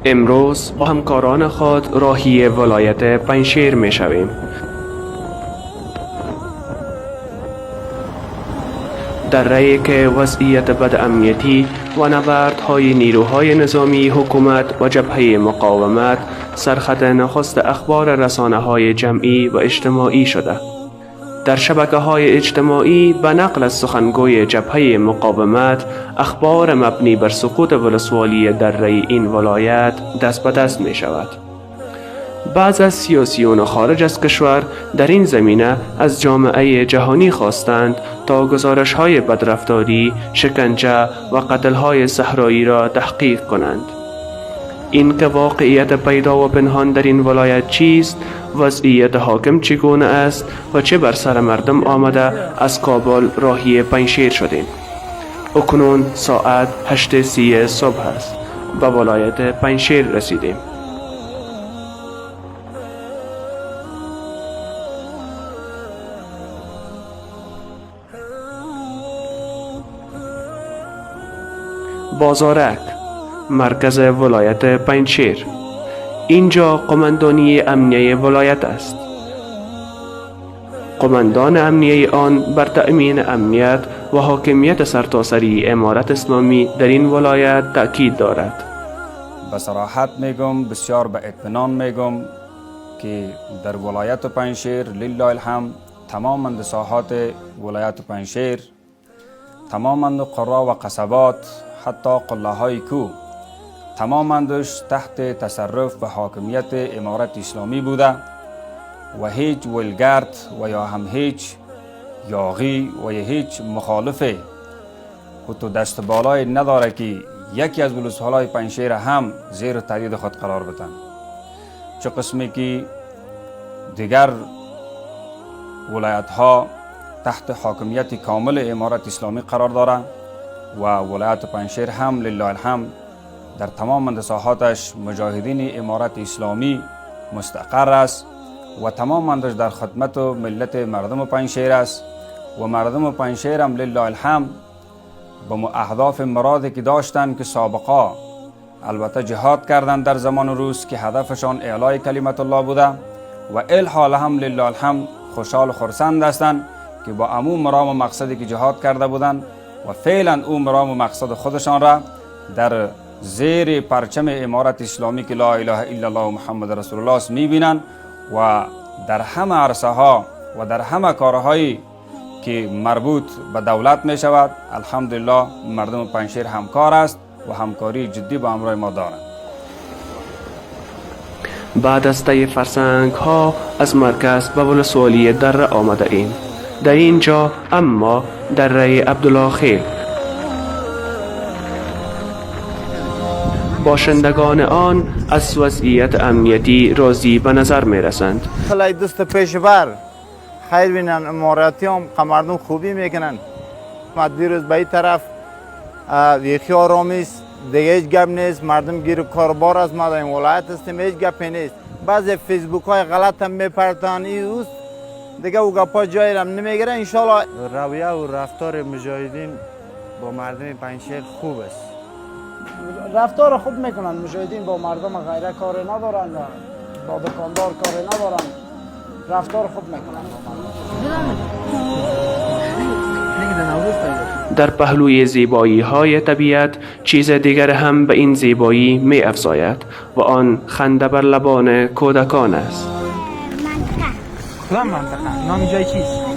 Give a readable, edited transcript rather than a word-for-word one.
امروز با همکاران خود راهی ولایت پنجشیر می شویم. در رأی که وضعیت بدامنیتی و نبردهای نیروهای نظامی حکومت و جبهه مقاومت سرخط نخست اخبار رسانه‌های جمعی و اجتماعی شده. در شبکه‌های اجتماعی به نقل از سخنگوی جبهه مقاومت اخبار مبنی بر سقوط ولسوالی در رأی این ولایت دست به دست می شود. بعض از سیاسیون خارج از کشور در این زمینه از جامعه جهانی خواستند تا گزارش‌های بدرفتاری، شکنجه و قتل‌های صحرایی را تحقیق کنند. این که واقعیت پیدا و پنهان در این ولایت چیست، وضعیت حاکم چگونه است و چه بر سر مردم آمده، از کابل راهی پنجشیر شدیم. اکنون ساعت 8:30 صبح است. به ولایت پنجشیر رسیدیم. بازارک، مرکز ولایت پنجشیر. اینجا قماندانی امنیه ولایت است. قماندان امنیه آن بر تأمین امنیت و حاکمیت سرتاسری امارت اسلامی در این ولایت تأکید دارد. به صراحت میگم، بسیار به اطمینان میگم که در ولایت پنجشیر لله الحمد تمام ساحات ولایت پنجشیر، تمام قرا و قصبات، حتی قله های کوه، تمامندش تحت تصرف و حاکمیت امارت اسلامی بوده و هیچ ولگرد و یا هم هیچ یاغی و یا هیچ مخالف حتی دست بالای نداره که یکی از ولسوالای پنجشیر هم زیر تهدید خود قرار بدن. چه قسمی که دیگر ولایت ها تحت حاکمیت کامل امارت اسلامی قرار داره و ولایت پنجشیر هم لله الحمد در تمام ساحاتش مجاهدین امارت اسلامی مستقر است و تمام در خدمت ملت مردم پنجشیر است و مردم پنجشیر هم لله الحمد به اهداف مرادی که داشتن که سابقا البته جهاد کردن در زمان روز که هدفشان اعلای کلمت الله بوده و الحال هم لله الحمد خوشحال و خرسند هستند که با عموم مرام و مقصدی که جهاد کرده بودند و فعلا او مرام و مقصد خودشان را در زیر پرچم امارت اسلامی که لا اله الا الله محمد رسول الله است میبینن و در همه عرصه ها و در همه کارهایی که مربوط به دولت می شود الحمدلله مردم پنجشیر همکار است و همکاری جدی با همراه ما دارند. بعد از طی فرسنگ ها از مرکز به ولسوالی دره آمده ایم. در اینجا اما دره عبدالله خیل، باشندگان آن از وضعیت امنیتی راضی به نظر می رسند. خلای دوست پیشبر خیر بینن، اماراتی هم مردم خوبی میکنن. ما دیروز به این طرف یکی آرامیست، دیگه هیچ گپ نیست، مردم گیر کاربار از ما در این ولایت هستیم، هیچ گپی نیست. بعضی فیسبوک های غلط هم میپرتن اوست دیگه او گپا جایی هم نمیگیره. انشالله رویه و رفتار مجاهدین با مردم پنجشیر خوب است. رفتار خوب میکنن مجاهدین، با مردم غیره کاری ندارن و با دکاندار کاری ندارن، رفتار خوب میکنن با مردم. در پهلوی زیبایی های طبیعت چیز دیگر هم به این زیبایی می افزاید و آن خنده بر لبان کودکان است. کدام منطقه؟ نام جای چیست؟